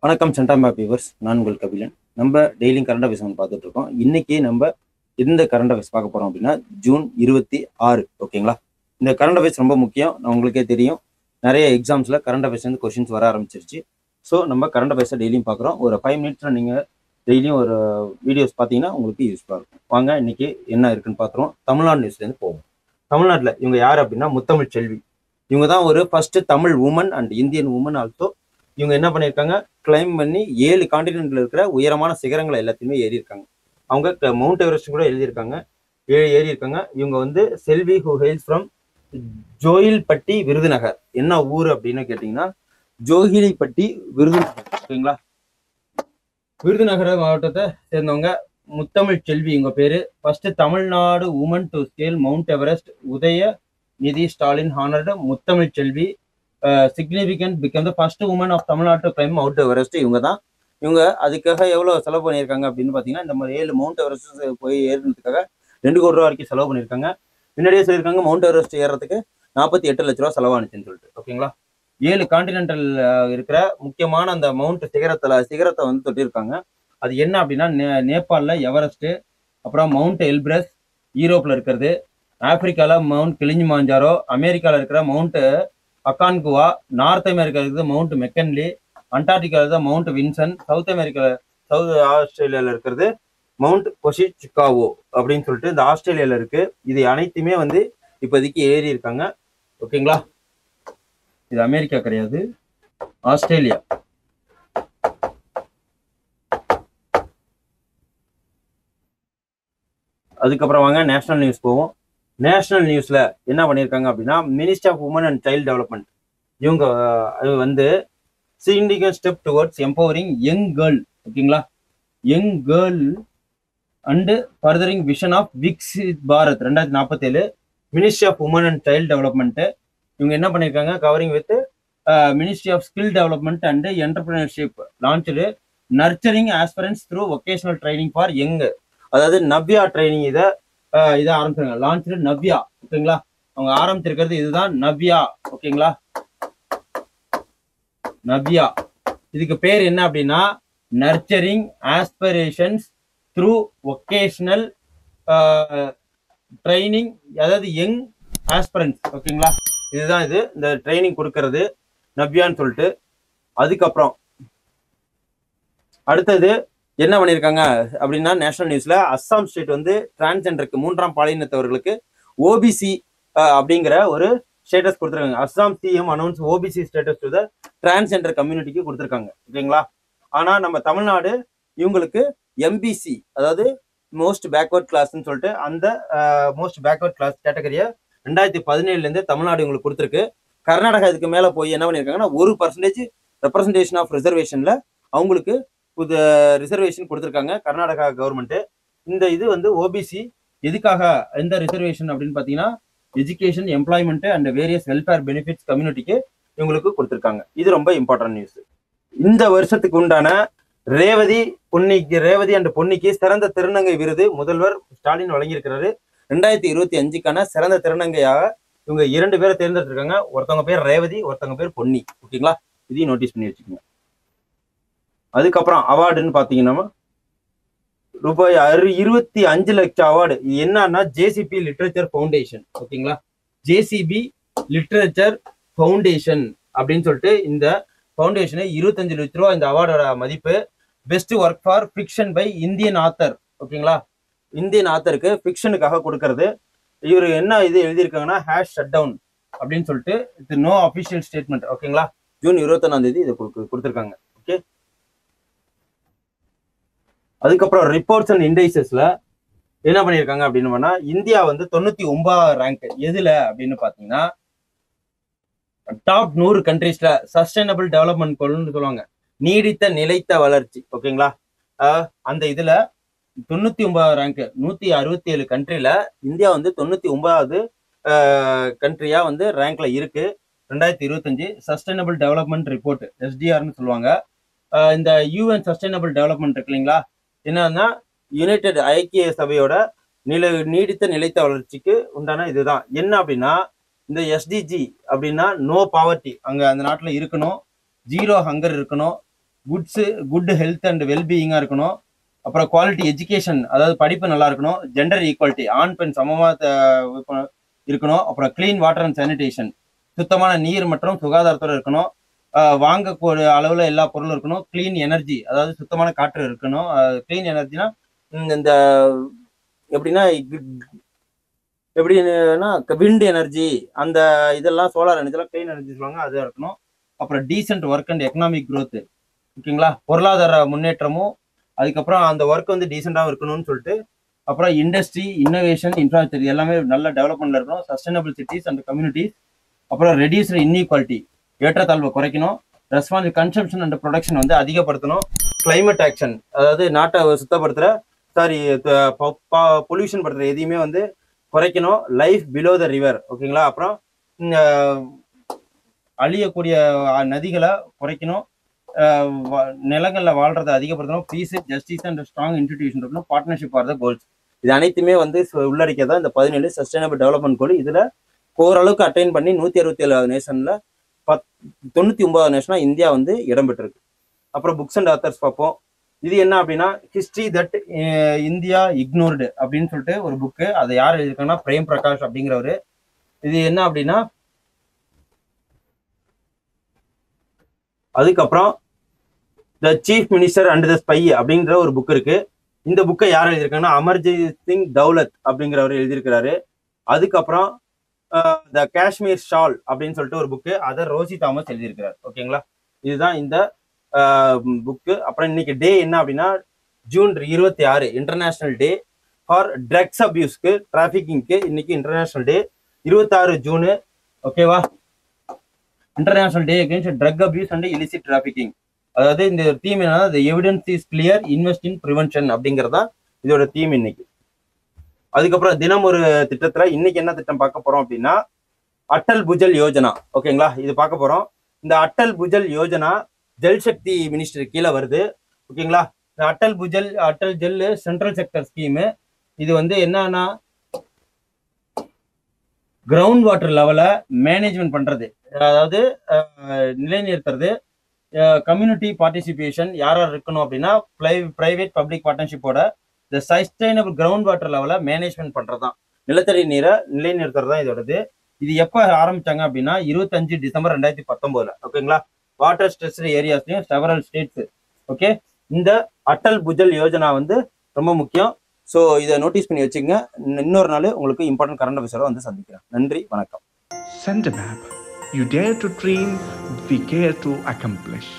வணக்கம் சென்டாம்பா வியூவர்ஸ், நான் உங்கள் கபிலன். நம்ம டெய்லியும் கரண்ட் அஃபேர்ஸ் பார்த்துட்டு இருக்கோம். இன்னைக்கு நம்ம எந்த கரண்ட் அஃபேர்ஸ் பார்க்க போறோம் அப்படின்னா ஜூன் 26. ஓகேங்களா? இந்த கரண்ட் அஃபேர்ஸ் ரொம்ப முக்கியம். உங்களுக்கே தெரியும், நிறைய எக்ஸாம்ஸ்ல கரண்ட் அஃபேர்ஸ் வந்து கொஸ்டின்ஸ் வர ஆரம்பிச்சிருச்சு. ஸோ நம்ம கரண்ட் அஃபேர்ஸை டெய்லியும் பார்க்குறோம். ஒரு 5 மினிட்ஸ்ல நீங்கள் டெய்லியும் ஒரு வீடியோஸ் பார்த்தீங்கன்னா உங்களுக்கு யூஸ்ஃபுல்லாக இருக்கும். வாங்க இன்னைக்கு என்ன இருக்குன்னு பார்க்குறோம். தமிழ்நாடு நியூஸ்லேருந்து போவோம். தமிழ்நாட்டில் இவங்க யார் அப்படின்னா முத்தமிழ் செல்வி. இவங்க தான் ஒரு first Tamil woman and Indian woman also. இவங்க என்ன பண்ணியிருக்காங்க, கிளைம் பண்ணி 7 காண்டினென்ட்ல இருக்கிற உயரமான சிகரங்களை எல்லாத்தையுமே ஏறி இருக்காங்க. அவங்க மவுண்ட் எவரெஸ்ட் கூட எழுதியிருக்காங்க, ஏறி இருக்காங்க. இவங்க வந்து செல்வி ஹூ ஹெயில்ஸ் ஃப்ரம் ஜோயில்பட்டி விருதுநகர். என்ன ஊர் அப்படின்னு கேட்டீங்கன்னா ஜோகிலிப்பட்டி விருதுநகர். ஓகேங்களா? விருதுநகர மாவட்டத்தை சேர்ந்தவங்க முத்தமிழ் செல்வி. இவங்க பேரு first Tamil Nadu woman to scale Mount Everest. Udhayanidhi Stalin honoured Muthamizh Selvi. Significant become the first woman of Tamil Nadu to claim Mount Everest. இவங்க தான். இவங்க அதுக்காக எவ்வளோ செலவு பண்ணியிருக்காங்க அப்படின்னு பார்த்தீங்கன்னா, இந்த மாதிரி 7 மவுண்ட் எவரெஸ்ட் போய் ஏறினதுக்காக 2 கோடி ரூபா வரைக்கும் செலவு பண்ணியிருக்காங்க. முன்னாடியே சொல்லியிருக்காங்க மவுண்ட் எவரெஸ்ட் ஏறதுக்கு 48 லட்ச ரூபா செலவானுச்சுன்னு சொல்லிட்டு. ஓகேங்களா? 7 காண்டினென்டல் இருக்கிற முக்கியமான அந்த மவுண்ட் சிகரத்தை வந்து தொட்டிருக்காங்க. அது என்ன அப்படின்னா நேபாளில் எவரெஸ்ட், அப்புறம் மவுண்ட் எல்பிரஸ் யூரோப்பில் இருக்கிறது, ஆப்பிரிக்காவில் மவுண்ட் கிளிஞ்சிமாஞ்சாரோ, அமெரிக்காவில் இருக்கிற மவுண்ட் அக்கான்குவா, நார்த் அமெரிக்காவில் இருக்கிறது மவுண்ட் மெக்கன்லி, அண்டார்டிகாவில் தான் மவுண்ட் வின்சன், சவுத் ஆஸ்திரேலியாவில் இருக்கிறது மவுண்ட் கொஷிச்சிகாவோ அப்படின்னு சொல்லிட்டு இந்த ஆஸ்திரேலியாவில் இருக்கு. இது அனைத்துமே வந்து இப்போதைக்கு ஏறி இருக்காங்க. ஓகேங்களா? இது அமெரிக்கா கிடையாது, ஆஸ்திரேலியா. அதுக்கப்புறம் வாங்க நேஷனல் நியூஸ் போவோம். நேஷனல் நியூஸ்ல என்ன பண்ணியிருக்காங்க அப்படின்னா, ministry of women and child development இவங்க வந்து significant step towards empowering young girl. ஓகேங்களா? Young girl and furthering vision of Viksit Bharat 2047. Ministry of women and child development இவங்க என்ன பண்ணியிருக்காங்க, covering with ministry of skill development and entrepreneurship launch nurturing aspirations through vocational training for young. அதாவது Navya training இதை ஆரம்பிச்சிருக்காங்க. Launch Navya. ஓகேங்களா? அவங்க ஆரம்பிச்சிருக்கிறது இதுதான், நவ்யா. ஓகேங்களா? நவ்யா. இதுக்கு பேர் என்ன அப்படின்னா nurturing aspirations through vocational training, அதாவது யங் ஆஸ்பிரன்ஸ். ஓகேங்களா? இதுதான் இது, இந்த ட்ரைனிங் கொடுக்கறது நவ்யான்னு சொல்லிட்டு. அதுக்கப்புறம் அடுத்தது என்ன பண்ணியிருக்காங்க அப்படின்னா, நேஷனல் நியூஸ்ல அஸ்ஸாம் ஸ்டேட் வந்து டிரான்ஸ்ஜெண்டருக்கு 3ஆம் பாலினத்தவர்களுக்கு ஓபிசி அப்படிங்கிற ஒரு ஸ்டேட்டஸ் கொடுத்துருக்காங்க. Assam CM announce OBC status to the transgender கம்யூனிட்டிக்கு கொடுத்துருக்காங்க. ஓகேங்களா? ஆனா நம்ம தமிழ்நாடு இவங்களுக்கு எம்பிசி, அதாவது மோஸ்ட் பேக்வர்ட் கிளாஸ்ன்னு சொல்லிட்டு அந்த மோஸ்ட் பேக்வர்ட் கிளாஸ் கேட்டகரியை 2017 தமிழ்நாடு இவங்களுக்கு கொடுத்துருக்கு. கர்நாடகா இதுக்கு மேல போய் என்ன பண்ணியிருக்காங்கன்னா 1% ரெப்ரசன்டேஷன் ஆஃப் ரிசர்வேஷன்ல அவங்களுக்கு புது ரிசர்வேஷன் கொடுத்துருக்காங்க கர்நாடகா கவர்மெண்ட். இந்த இது வந்து ஓபிசி எதுக்காக எந்த ரிசர்வேஷன் அப்படின்னு பார்த்தீங்கன்னா, education, employment and various welfare benefits கம்யூனிட்டிக்கு இவங்களுக்கு கொடுத்துருக்காங்க. இது ரொம்ப இம்பார்ட்டன்ட் நியூஸ். இந்த வருஷத்துக்கு உண்டான ரேவதி அண்ட் பொன்னிக்கு சிறந்த திருநங்கை விருது முதல்வர் ஸ்டாலின் வழங்கியிருக்கிறாரு. 2025க்கான சிறந்த திருநங்கையாக இவங்க 2 பேரை தேர்ந்தெடுத்திருக்காங்க. ஒருத்தவங்க பேர் ரேவதி, ஒருத்தவங்க பேர் பொன்னி. ஓகேங்களா? இதையும் நோட்டீஸ் பண்ணி வச்சுக்கோங்க. அதுக்கப்புறம் அவார்டுன்னு பார்த்தீங்கன்னா ரூபாய் 25 லட்சம் அவார்டு. இது என்னன்னா ஜேசிபி லிட்ரேச்சர் ஃபவுண்டேஷன். ஓகேங்களா? ஜேசிபி லிட்ரேச்சர் ஃபவுண்டேஷன் அப்படின்னு சொல்லிட்டு இந்த ஃபவுண்டேஷனை 25 லட்ச ரூபா இந்த அவார்டோட மதிப்பு. Best work for fiction by Indian author. ஓகேங்களா? இந்தியன் ஆத்தருக்கு ஃபிக்ஷனுக்காக கொடுக்கறது. இவர் என்ன இது எழுதியிருக்காங்கன்னா ஹேஷ் ஷட் டவுன் அப்படின்னு சொல்லிட்டு இது நோ அஃபிஷியல் ஸ்டேட்மெண்ட். ஓகேங்களா? ஜூன் 21 இதை கொடுத்துருக்காங்க. ஓகே. அதுக்கப்புறம் ரிப்போர்ட்ஸ் அண்ட் இண்டைசஸ்ல என்ன பண்ணியிருக்காங்க அப்படின்னு பண்ணா, இந்தியா வந்து 99 ரேங்க். எதுல அப்படின்னு பாத்தீங்கன்னா டாப் 100 கண்ட்ரீஸ்ல சஸ்டைனபிள் டெவலப்மெண்ட் கோல்னு சொல்லுவாங்க, நீடித்த நிலைத்த வளர்ச்சி. ஓகேங்களா? அந்த இதுல 99 ரேங்க். 167 கண்ட்ரில இந்தியா வந்து 99வது கண்ட்ரியா வந்து ரேங்க்ல இருக்கு. 2025 சஸ்டைனபிள் டெவலப்மெண்ட் ரிப்போர்ட், எஸ்டிஆர்னு சொல்லுவாங்க. இந்த யூஎன் சஸ்டைனபிள் டெவலப்மெண்ட் இருக்கு இல்லைங்களா, என்னன்னா யுனைடெட் ஐக்கிய சபையோட நீடித்த நிலைத்த வளர்ச்சிக்கு உண்டான இதுதான். என்ன அப்படின்னா இந்த எஸ்டிஜி அப்படின்னா நோ பாவர்ட்டி அங்க அந்த நாட்டுல இருக்கணும், 0 ஹங்கர் இருக்கணும், குட் ஹெல்த் அண்ட் வெல்பீயிங்காக இருக்கணும். அப்புறம் குவாலிட்டி எஜுகேஷன், அதாவது படிப்பு நல்லா இருக்கணும். ஜெண்டர் ஈக்குவாலிட்டி, ஆண் பெண் சமமாக இருக்கணும். அப்புறம் கிளீன் வாட்டர் அண்ட் சானிடேஷன், சுத்தமான நீர் மற்றும் சுகாதாரத்தோடு இருக்கணும். வாங்கக்கூடிய அளவில் எல்லா பொருளும் இருக்கணும். கிளீன் எனர்ஜி, அதாவது சுத்தமான காற்று இருக்கணும். கிளீன் எனர்ஜினா இந்த எப்படின்னா விண்ட் எனர்ஜி, அந்த இதெல்லாம் சோலார் எனர்ஜிலாம் கிளீன் எனர்ஜி சொல்லுவாங்க, அது இருக்கணும். அப்புறம் decent work and economic growth, ஓகேங்களா, பொருளாதார முன்னேற்றமும், அதுக்கப்புறம் அந்த ஒர்க் வந்து டீசெண்டாகவும் இருக்கணும்னு சொல்லிட்டு, அப்புறம் இண்டஸ்ட்ரி, இன்னோவேஷன், இன்ஃப்ராஸ்ட்ரக்சர் எல்லாமே நல்ல டெவலப்மெண்ட்ல இருக்கணும். சஸ்டைனபிள் சிட்டிஸ் அண்ட் கம்யூனிட்டிஸ், அப்புறம் ரெடியூஸ் இன்இக்வாலிட்டி, ஏற்றத்தாழ்வை குறைக்கணும். ரெஸ்பான்சிவ் கன்சம்ஷன் அண்ட் ப்ரொடக்ஷன் வந்து அதிகப்படுத்தணும். கிளைமேட் ஆக்ஷன், அதாவது நாட்டை சுத்தப்படுத்துகிற பொல்யூஷன் படுத்துகிற எதையுமே வந்து குறைக்கணும். லைஃப் பிலோ த ரிவர், ஓகேங்களா. அப்புறம் அழியக்கூடிய நதிகளை குறைக்கணும். நிலங்களில் வாழ்றதை அதிகப்படுத்தணும். Peace, justice and strong institution இருக்கணும். பார்ட்னர்ஷிப் ஆர் த கோல்ஸ், இது அனைத்துமே வந்து உள்ளடக்கியதான் இந்த 17 சஸ்டைனபிள் டெவலப்மெண்ட் கோல். இதில் ஓரளவுக்கு அட்டைன் பண்ணி 167 நேஷனில் 99 நேஷனாக இந்தியா வந்து இடம்பெற்றிருக்கு. அப்புறம் புக்ஸ் அண்ட் ஆத்தர்ஸ் பார்ப்போம். இது என்ன அப்படின்னா, ஹிஸ்ட்ரி தட் இந்தியா இக்னோர்டு அப்படின்னு சொல்லிட்டு ஒரு புக்கு. அதை யார் எழுதியிருக்காங்கன்னா பிரேம் பிரகாஷ் அப்படிங்கிறவர். இது என்ன அப்படின்னா, அதுக்கப்புறம் the chief minister and the spy அப்படிங்கிற ஒரு புக் இருக்கு. இந்த புக்கை யார் எழுதியிருக்காங்கன்னா அமர்ஜித் சிங் தௌலத் அப்படிங்கிறவர் எழுதியிருக்கிறாரு. அதுக்கப்புறம் த காஷ்மீர் ஷால் அப்படின்னு சொல்லிட்டு ஒரு புக்கு, அதை ரோசி தாமஸ் எழுதியிருக்கிறார், ஓகேங்களா. இதுதான் இந்த புக்கு. அப்புறம் இன்னைக்கு டே என்ன அப்படின்னா, June 26 international day for drugs அபியூஸ்க்கு, டிராஃபிக்கிங்க்கு இன்னைக்கு இன்டர்நேஷனல் டே 26 ஜூனு, ஓகேவா. International day against drug abuse and illicit trafficking. அதாவது இந்த தீம் என்னன்னா, the evidence is clear, invest in prevention அப்படிங்கிறதா இதோட தீம் இன்னைக்கு. அதுக்கப்புறம் தினம் ஒரு திட்டத்துல இன்னைக்கு என்ன திட்டம் பார்க்க போறோம் அப்படின்னா, அட்டல் புஜல் யோஜனா, ஓகேங்களா. இது பார்க்க போறோம். இந்த அட்டல் புஜல் யோஜனா ஜல் சக்தி மினிஸ்டர் கீழே வருது, ஓகேங்களா. Atal Jal central sector scheme. இது வந்து என்னன்னா, கிரவுண்ட் வாட்டர் லெவலை மேனேஜ்மெண்ட் பண்றது, அதாவது நிலைநிறுத்துறது. கம்யூனிட்டி பார்ட்டிசிபேஷன் யார் யார் இருக்கணும் அப்படின்னா, பிரைவேட் பப்ளிக் பார்ட்னர்ஷிப்போட இந்த சஸ்டைனபிள் கிரவுண்ட் வாட்டர் லெவலை மேனேஜ்மெண்ட் பண்றதுதான், நிலத்தடி நீரை நிலைநிறுத்துறது தான் இதோடது. இது எப்போ ஆரம்பிச்சாங்க அப்படின்னா 25 டிசம்பர் 2019, ஓகேங்களா. வாட்டர் ஸ்ட்ரெஸ்டு ஏரியாஸ்லையும் செவரல் ஸ்டேட்ஸ், ஓகே. இந்த அட்டல் புஜல் யோஜனா வந்து ரொம்ப முக்கியம். ஸோ இதை நோட்டீஸ் பண்ணி வச்சுங்க. இன்னொரு நாள் உங்களுக்கு இம்பார்ட்டன்ட் கரண்ட் அஃபேர்ஸோட வந்து சந்திக்கிறேன். நன்றி, வணக்கம். Send a map. You dare to dream, we care to accomplish.